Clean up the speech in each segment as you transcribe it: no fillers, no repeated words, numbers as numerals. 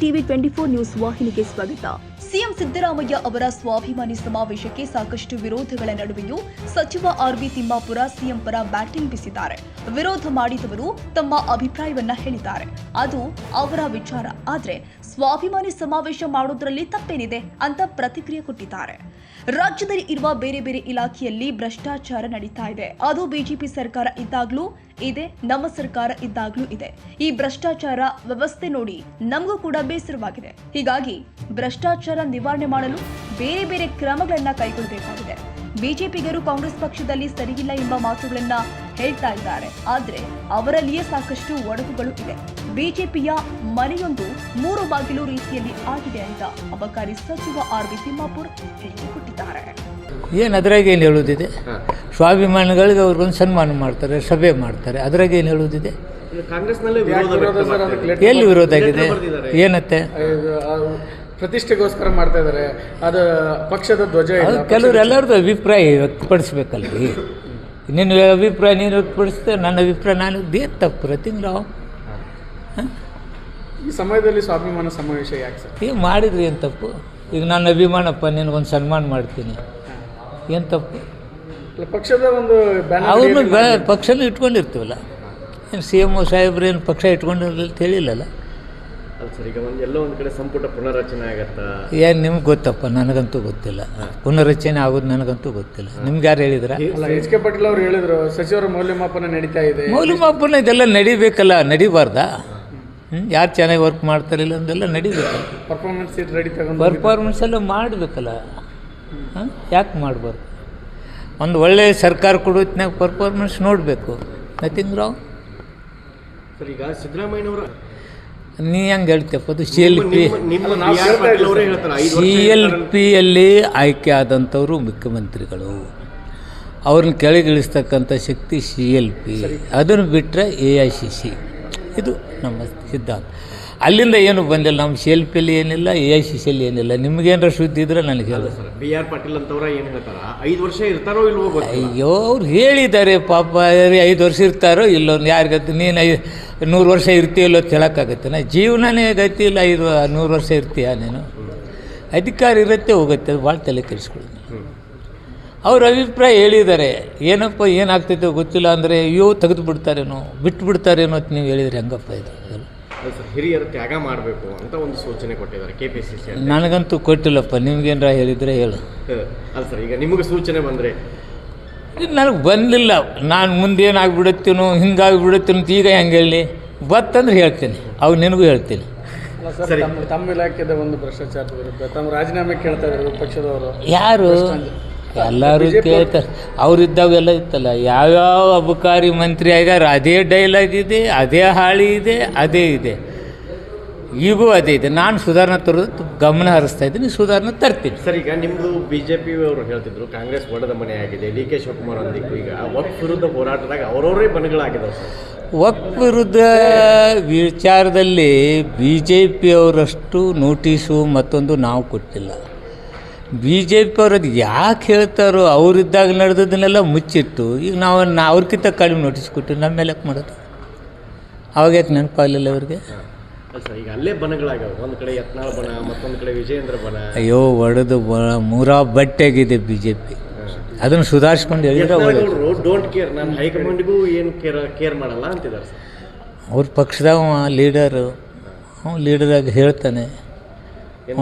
TV 24 news ವಾಹಿನಿಗೆ ಸ್ವಾಗತ. CM Siddaramaiah ಅವರ ಸ್ವಾಭಿಮಾನಿ ಸಮಾವೇಶಕ್ಕೆ ಸಾಕಷ್ಟು ವಿರೋಧಗಳ ನಡುವೆಯೂ ಸಚಿವ ಆರ್.ಬಿ. ತಿಮ್ಮಾಪುರ ಸಿಎಂ ಪರ ಬ್ಯಾಟಿಂಗ್ ಬೀಸಿದ್ದಾರೆ. ವಿರೋಧ ಮಾಡಿದವರು ತಮ್ಮ ಅಭಿಪ್ರಾಯವನ್ನ ಹೇಳಿದ್ದಾರೆ. ಅದು ಅವರ ವಿಚಾರ. ಆದ್ರೆ ಸ್ವಾಭಿಮಾನಿ ಸಮಾವೇಶ ಮಾಡೋದ್ರಲ್ಲಿ ತಪ್ಪೇನಿದೆ ಅಂತ ಪ್ರತಿಕ್ರಿಯೆ ಕೊಟ್ಟಿದ್ದಾರೆ. ರಾಜ್ಯದಲ್ಲಿ ಇರುವ ಬೇರೆ ಬೇರೆ ಇಲಾಖೆಯಲ್ಲಿ ಭ್ರಷ್ಟಾಚಾರ ನಡೀತಾ ಇದೆ. ಅದು ಬಿಜೆಪಿ ಸರ್ಕಾರ ಇದ್ದಾಗ್ಲೂ ಇದೆ, ನಮ್ಮ ಸರ್ಕಾರ ಇದ್ದಾಗ್ಲೂ ಇದೆ. ಈ ಭ್ರಷ್ಟಾಚಾರ ವ್ಯವಸ್ಥೆ ನೋಡಿ ನಮಗೂ ಕೂಡ ಬೇಸರವಾಗಿದೆ. ಹೀಗಾಗಿ ಭ್ರಷ್ಟಾಚಾರ ನಿವಾರಣೆ ಮಾಡಲು ಬೇರೆ ಬೇರೆ ಕ್ರಮಗಳನ್ನ ಕೈಗೊಳ್ಳಬೇಕಾಗಿದೆ. ಬಿಜೆಪಿಗರು ಕಾಂಗ್ರೆಸ್ ಪಕ್ಷದಲ್ಲಿ ಸರಿಯಿಲ್ಲ ಎಂಬ ಮಾತುಗಳನ್ನ ಹೇಳ್ತಾ ಇದ್ದಾರೆ. ಆದ್ರೆ ಅವರಲ್ಲಿಯೇ ಸಾಕಷ್ಟು ಒಡಕುಗಳು ಇದೆ. ಬಿಜೆಪಿಯ ಮನೆಯೊಂದು 3 ಬಾಗಿಲು ರೀತಿಯಲ್ಲಿ ಆಗಿದೆ ಅಂತ ಅಬಕಾರಿ ಸಚಿವ ಆರ್.ಬಿ. ತಿಮ್ಮಾಪುರ ಹೇಳಿಕೆ ಕೊಟ್ಟಿದ್ದಾರೆ. ಏನು ಅದ್ರಾಗ ಏನು ಹೇಳೋದಿದೆ? ಸ್ವಾಭಿಮಾನಿಗಳಿಗೆ ಅವ್ರಿಗೊಂದು ಸನ್ಮಾನ ಮಾಡ್ತಾರೆ, ಸಭೆ ಮಾಡ್ತಾರೆ. ಅದ್ರಾಗ ಏನು ಹೇಳೋದಿದೆ? ಎಲ್ಲಿ ವಿರೋಧ ಆಗಿದೆ? ಏನತ್ತೆ ಪ್ರತಿಷ್ಠೆಗೋಸ್ಕರ ಮಾಡ್ತಾ ಇದ್ದಾರೆ, ಅದು ಪಕ್ಷದ ಧ್ವಜ. ಕೆಲವರು ಎಲ್ಲರದ್ದು ಅಭಿಪ್ರಾಯ ವ್ಯಕ್ತಪಡಿಸ್ಬೇಕಲ್ರಿ. ನಿನ್ನ ಅಭಿಪ್ರಾಯ ನೀನು ವ್ಯಕ್ತಪಡಿಸ್ತೇವೆ, ನನ್ನ ಅಭಿಪ್ರಾಯ ನಾನು ಏನು ತಪ್ಪು ರತಿಂಗ್ ರಾವ್. ಈ ಸಮಯದಲ್ಲಿ ಸ್ವಾಭಿಮಾನ ಸಮಾವೇಶ ಯಾಕೆ ಸರ್? ಈಗ ಮಾಡಿದ್ರಿ ಏನು ತಪ್ಪು? ಈಗ ನನ್ನ ಅಭಿಮಾನಪ್ಪ, ನಿನಗೊಂದು ಸನ್ಮಾನ ಮಾಡ್ತೀನಿ, ಏನು ತಪ್ಪು? ಪಕ್ಷದ ಒಂದು ಅವ್ರನ್ನೂ ಪಕ್ಷನೂ ಇಟ್ಕೊಂಡಿರ್ತೀವಲ್ಲ. ಏನು ಸಿ ಎಮ್ ಸಾಹೇಬ್ರು ಏನು ಪಕ್ಷ ಇಟ್ಕೊಂಡಿರಲಿಲ್ಲ ಅಂತ ಹೇಳಿಲ್ಲಲ್ಲ. ಸರ್, ಈಗ ಎಲ್ಲೋ ಒಂದು ಕಡೆ ಸಂಪುಟ ಪುನರ್ರಚನೆ ಆಗತ್ತಾ? ಏನು ನಿಮ್ಗೆ ಗೊತ್ತಪ್ಪ, ನನಗಂತೂ ಗೊತ್ತಿಲ್ಲ. ಪುನರ್ರಚನೆ ಆಗೋದು ನನಗಂತೂ ಗೊತ್ತಿಲ್ಲ. ನಿಮ್ಗೆ ಯಾರು ಹೇಳಿದ್ರ? ಎಚ್.ಕೆ. ಪಾಟೀಲ್ ಅವರು ಹೇಳಿದ್ರು, ಸಚಿವರ ಮೌಲ್ಯಮಾಪನ ನಡೀತಾ ಇದೆ. ಮೌಲ್ಯಮಾಪನ ಇದೆಲ್ಲ ನಡಿಬೇಕಲ್ಲ, ನಡಿಬಾರ್ದಾ? ಯಾರು ಚೆನ್ನಾಗಿ ವರ್ಕ್ ಮಾಡ್ತಾರಿಲ್ಲ ಅಂದೆಲ್ಲ ನಡಿಬೇಕಲ್ಲ. ಪರ್ಫಾರ್ಮೆನ್ಸ್ ರೆಡಿ ತಗೊಂಡು ಪರ್ಫಾರ್ಮೆನ್ಸ್ ಎಲ್ಲ ಮಾಡಬೇಕಲ್ಲ. ಯಾಕೆ ಮಾಡಬಾರ್ದು? ಒಂದು ಒಳ್ಳೆಯ ಸರ್ಕಾರ ಕೊಡೋತ್ನಾಗ ಪರ್ಫಾರ್ಮೆನ್ಸ್ ನೋಡಬೇಕು. ನಥಿಂಗ್ ರಾವ್. ಸರ್, ಈಗ ಸಿದ್ದರಾಮಯ್ಯನವರು ನೀ ಹೆಂಗೆ ಹೇಳ್ತಪ್ಪ? ಅದು CLPಯಲ್ಲಿ ಆಯ್ಕೆ ಆದಂಥವರು ಮುಖ್ಯಮಂತ್ರಿಗಳು. ಅವ್ರನ್ನ ಕೆಳಗಿಳಿಸ್ತಕ್ಕಂಥ ಶಕ್ತಿ CLP. ಅದನ್ನು ಬಿಟ್ಟರೆ AICC. ಇದು ನಮ್ಮ ಸಿದ್ಧಾಂತ. ಅಲ್ಲಿಂದ ಏನು ಬಂದಿಲ್ಲ. ನಮ್ಮ CLPಯಲ್ಲಿ ಏನಿಲ್ಲ, AICCಯಲ್ಲಿ ಏನಿಲ್ಲ. ನಿಮಗೇನಾರ ಸುದ್ದಿ ಇದ್ರೆ ನನಗೆ ಹೇಳಿ. B.R. ಪಾಟೀಲ್ ಅಂತವ್ರ ಏನು ಹೇಳ್ತಾರ? 5 ವರ್ಷ ಇರ್ತಾರೋ ಇಲ್ವೋ ಗೊತ್ತಿಲ್ಲ. ಅಯ್ಯೋ, ಅವ್ರು ಹೇಳಿದ್ದಾರೆ ಪಾಪ. 5 ವರ್ಷ ಇರ್ತಾರೋ ಇಲ್ಲೋ, ಯಾರಿಗತ್ತೆ? ನೀನು 100 ವರ್ಷ ಇರ್ತೀಯಲ್ಲೋ ಅಂತ ಹೇಳೋಕ್ಕಾಗತ್ತೆ? ಜೀವನನೇ ಗತಿ ಇಲ್ಲ. 100 ವರ್ಷ ಇರ್ತೀಯ ನೀನು? ಅಧಿಕಾರ ಇರುತ್ತೆ, ಹೋಗುತ್ತೆ. ಅದು ಭಾಳ ತಲೆ ಕೆಡಿಸ್ಕೊಳ್ಳೋದು. ಅವ್ರ ಅಭಿಪ್ರಾಯ ಹೇಳಿದ್ದಾರೆ. ಏನಪ್ಪ ಏನಾಗ್ತೈತೆ ಗೊತ್ತಿಲ್ಲ ಅಂದರೆ, ಅಯ್ಯೋ ತೆಗೆದು ಬಿಡ್ತಾರೇನೋ, ಬಿಟ್ಟು ಬಿಡ್ತಾರೇನೋ ಅಂತ ನೀವು ಹೇಳಿದರೆ ಹೆಂಗಪ್ಪ ಇದು? ಸರ್, ಹಿರಿಯರು ತ್ಯಾಗ ಮಾಡಬೇಕು ಅಂತ ಒಂದು ಸೂಚನೆ ಕೊಟ್ಟಿದ್ದಾರೆ KPCC. ನನಗಂತೂ ಕೊಟ್ಟಿಲ್ಲಪ್ಪ. ನಿಮ್ಗೇನಾರ ಹೇಳಿದರೆ ಹೇಳು. ಅಲ್ಲ ಸರ್, ಈಗ ನಿಮಗೆ ಸೂಚನೆ ಬಂದರೆ? ನನಗೆ ಬಂದಿಲ್ಲ. ನಾನು ಮುಂದೇನಾಗ್ಬಿಡುತ್ತೀನೋ, ಹಿಂಗಾಗಿಬಿಡುತ್ತೀನೋ ಅಂತ ಈಗ ಹೆಂಗೆ ಹೇಳಿ? ಬತ್ತಂದ್ರೆ ಹೇಳ್ತೀನಿ, ಅವು ನಿನಗೂ ಹೇಳ್ತೀನಿ. ಸರ್, ತಮ್ಮ ಇಲಾಖೆದ ಒಂದು ಭ್ರಷ್ಟಾಚಾರದ ವಿರುದ್ಧ ತಮ್ಮ ರಾಜೀನಾಮೆ ಕೇಳ್ತಾ ಇದ್ದಾರೆ ಪಕ್ಷದವರು. ಯಾರು? ಎಲ್ಲರೂ ಕೇಳ್ತಾರೆ. ಅವರಿದ್ದಾವೆಲ್ಲ ಇತ್ತಲ್ಲ. ಯಾವ್ಯಾವ ಅಬಕಾರಿ ಮಂತ್ರಿ ಆಗ್ಯಾರ ಅದೇ ಡೈಲಾಗ್ ಇದೆ, ಅದೇ ಹಾಳಿ ಇದೆ, ಅದೇ ಇದೆ. ಈಗೂ ಅದೇ ಇದೆ. ನಾನು ಸುಧಾರಣೆ ತರೋದು ಗಮನ ಹರಿಸ್ತಾ ಇದ್ದೀನಿ, ಸುಧಾರಣೆ ತರ್ತೀನಿ. ಸರ್, ಈಗ ನಿಮ್ಮದು BJP ಅವರು ಹೇಳ್ತಿದ್ರು ಕಾಂಗ್ರೆಸ್ ಒಡೆದ ಮನೆ ಆಗಿದೆ, DK ಶಿವಕುಮಾರ್ ಅಂದಿತ್ತು. ಈಗ ವಕ್ಫ್ ವಿರುದ್ಧ ಹೋರಾಟದಾಗ ಅವರವರೇ ಬಣಗಳಾಗಿದ್ದಾವೆ ಸರ್. ವಕ್ಫ್ ವಿರುದ್ಧ ವಿಚಾರದಲ್ಲಿ BJP ಅವರಷ್ಟು ನೋಟಿಸು ಮತ್ತೊಂದು ನಾವು ಕೊಟ್ಟಿಲ್ಲ. BJP ಅವ್ರದ್ದು ಯಾಕೆ ಹೇಳ್ತಾರೋ, ಅವರಿದ್ದಾಗ ನಡೆದದನ್ನೆಲ್ಲ ಮುಚ್ಚಿಟ್ಟು ಈಗ ನಾವು ಅವ್ರಿಗಿಂತ ಕಡಿಮೆ ನೋಟಿಸ್ ಕೊಟ್ಟು ನಮ್ಮ ಮೇಲೆ ಯಾಕೆ ಮಾಡೋದು? ಅವಾಗ ಯಾಕೆ ನೆನಪಾಗಲಿಲ್ಲ ಅವ್ರಿಗೆ? ಸರ್, ಈಗ ಅಲ್ಲೇ ಬಣಗಳಾಗ್ಯಾವ. ಒಂದು ಕಡೆ ಯತ್ನಾಳ ಬಣ, ಮತ್ತೊಂದು ಕಡೆ ವಿಜಯೇಂದ್ರ ಬಣ. ಅಯ್ಯೋ, ಒಡೆದು ಮೂರಾ ಬಟ್ಟೆಗಿದೆ BJP. ಅದನ್ನು ಸುಧಾರಿಸ್ಕೊಂಡು ಹೇಳಿದ್ರೆ ಡೋಂಟ್ ಕೇರ್, ನಾನು ಹೈಕಮಾಂಡ್ಗೂ ಏನು ಕೇರ್ ಮಾಡಲ್ಲ ಅಂತಿದ್ದಾರೆ ಸರ್. ಅವ್ರ ಪಕ್ಷದಾಗ ಲೀಡರು, ಲೀಡರಾಗಿ ಹೇಳ್ತಾನೆ.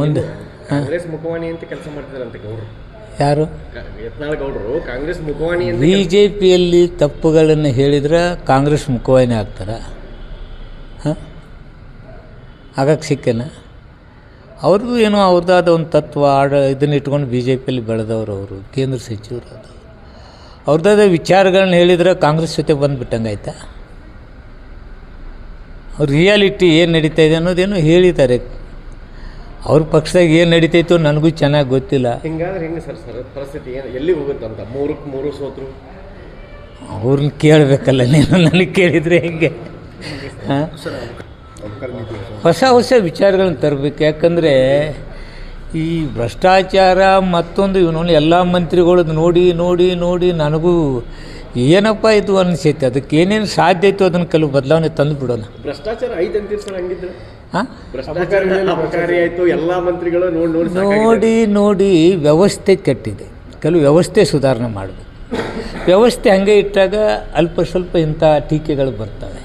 ಒಂದು ಕಾಂಗ್ರೆಸ್ ಮುಖವಾಣಿ ಅಂತ ಕೆಲಸ ಮಾಡ್ತಿದಾರಂತೆ ಗೌಡ್ರು. ಯಾರು? ಯತ್ನಾಳ್ ಗೌಡರು ಕಾಂಗ್ರೆಸ್ ಮುಖವಾಣಿ ಅಂತ. BJPಯಲ್ಲಿ ತಪ್ಪುಗಳನ್ನು ಹೇಳಿದ್ರೆ ಕಾಂಗ್ರೆಸ್ ಮುಖವಾಣಿ ಆಗ್ತಾರ? ಆಗಕ್ಕೆ ಸಿಕ್ಕೇನ? ಅವ್ರದ್ದು ಏನೋ ಅವ್ರದ್ದಾದ ಒಂದು ತತ್ವ ಇದನ್ನು ಇಟ್ಕೊಂಡು BJPಯಲ್ಲಿ ಬೆಳೆದವರು. ಅವರು ಕೇಂದ್ರ ಸಚಿವರು. ಅದು ಅವ್ರದ್ದಾದ ವಿಚಾರಗಳನ್ನ ಹೇಳಿದ್ರೆ ಕಾಂಗ್ರೆಸ್ ಜೊತೆ ಬಂದುಬಿಟ್ಟಂಗೆ ಆಯ್ತಾ? ಅವ್ರ ರಿಯಾಲಿಟಿ ಏನು ನಡೀತಾ ಇದೆ ಅನ್ನೋದೇನೋ ಹೇಳಿದ್ದಾರೆ. ಅವ್ರ ಪಕ್ಷದಾಗ ಏನು ನಡೀತೈತೋ ನನಗೂ ಚೆನ್ನಾಗಿ ಗೊತ್ತಿಲ್ಲ. ಹಿಂಗಾದ್ರೆ ಹೆಂಗೆ ಸರ್ ಪರಿಸ್ಥಿತಿ ಎಲ್ಲಿಗೆ ಹೋಗುತ್ತಂತ? 3ಕ್ಕೆ 3 ಸೋತರು. ಅವ್ರನ್ನ ಕೇಳಬೇಕಲ್ಲ ನೀನು, ನನಗೆ ಕೇಳಿದರೆ ಹೆಂಗೆ? ಹೊಸ ವಿಚಾರಗಳನ್ನ ತರಬೇಕು. ಯಾಕಂದರೆ ಈ ಭ್ರಷ್ಟಾಚಾರ ಮತ್ತೊಂದು ಇವನು ಎಲ್ಲ ಮಂತ್ರಿಗಳದ್ದು ನೋಡಿ ನೋಡಿ ನೋಡಿ ನನಗೂ ಏನಪ್ಪ ಇದು ಅನಿಸೈತೆ. ಅದಕ್ಕೆ ಏನೇನು ಸಾಧ್ಯ ಇತ್ತು ಅದನ್ನು ಕೆಲವು ಬದಲಾವಣೆ ತಂದು ಬಿಡೋಣ. ಭ್ರಷ್ಟಾಚಾರ ಐತೆ ಅಂತೀರಿ ಸರ್? ಹಂಗಿದ್ರೆ ಹಾಂ ಅಬಕಾರಿ ಆಯಿತು, ಎಲ್ಲ ಮಂತ್ರಿಗಳು ನೋಡಿ ನೋಡಿ ನೋಡಿ ವ್ಯವಸ್ಥೆ ಕೆಟ್ಟಿದೆ. ಕೆಲವು ವ್ಯವಸ್ಥೆ ಸುಧಾರಣೆ ಮಾಡಬೇಕು. ವ್ಯವಸ್ಥೆ ಹಾಗೆ ಇಟ್ಟಾಗ ಅಲ್ಪ ಸ್ವಲ್ಪ ಇಂಥ ಟೀಕೆಗಳು ಬರ್ತವೆ.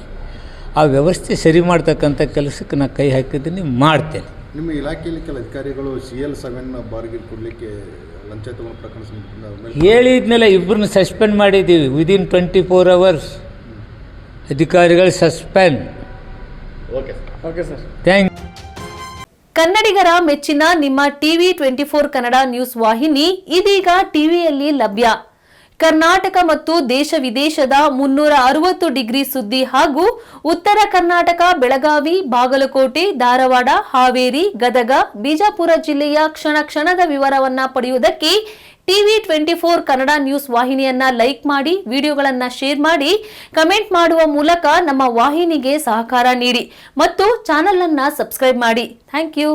ಆ ವ್ಯವಸ್ಥೆ ಸರಿ ಮಾಡ್ತಕ್ಕಂಥ ಕೆಲಸಕ್ಕೆ ನಾನು ಕೈ ಹಾಕಿದ್ದೀನಿ, ಮಾಡ್ತೇನೆ. ನಿಮ್ಮ ಇಲಾಖೆಯಲ್ಲಿ ಕೆಲ ಅಧಿಕಾರಿಗಳು CL7 ಬಾರ್ಗಿಲ್ ಕೊಡಲಿಕ್ಕೆ ಲಂಚ ತಗೊಂಡು ಪ್ರಕರಣ ಹೇಳಿದ್ನೆಲ್ಲ, ಇಬ್ಬರನ್ನ ಸಸ್ಪೆಂಡ್ ಮಾಡಿದ್ದೀವಿ. ವಿದಿನ್ 24 hours ಅಧಿಕಾರಿಗಳು ಸಸ್ಪೆಂಡ್. Okay sir. ಥ್ಯಾಂಕ್ ಕನ್ನಡಿಗರ ಮೆಚ್ಚಿನ ನಿಮ್ಮ ಟಿವಿ 24 ಕನ್ನಡ ನ್ಯೂಸ್ ವಾಹಿನಿ ಇದೀಗ ಟಿವಿಯಲ್ಲಿ ಲಭ್ಯ. ಕರ್ನಾಟಕ ಮತ್ತು ದೇಶ ವಿದೇಶದ 360 ಡಿಗ್ರಿ ಸುದ್ದಿ ಹಾಗೂ ಉತ್ತರ ಕರ್ನಾಟಕ, ಬೆಳಗಾವಿ, ಬಾಗಲಕೋಟೆ, ಧಾರವಾಡ, ಹಾವೇರಿ, ಗದಗ, ಬಿಜಾಪುರ ಜಿಲ್ಲೆಯ ಕ್ಷಣ ಕ್ಷಣದ ವಿವರವನ್ನ ಪಡೆಯುವುದಕ್ಕೆ ಟಿವಿ 24 ಕನ್ನಡ ನ್ಯೂಸ್ ವಾಹಿನಿಯನ್ನ ಲೈಕ್ ಮಾಡಿ, ವಿಡಿಯೋಗಳನ್ನ ಶೇರ್ ಮಾಡಿ, ಕಮೆಂಟ್ ಮಾಡುವ ಮೂಲಕ ನಮ್ಮ ವಾಹಿನಿಗೆ ಸಹಕಾರ ನೀಡಿ ಮತ್ತು ಚಾನೆಲ್ ಅನ್ನ ಸಬ್ಸ್ಕ್ರೈಬ್ ಮಾಡಿ. Thank you.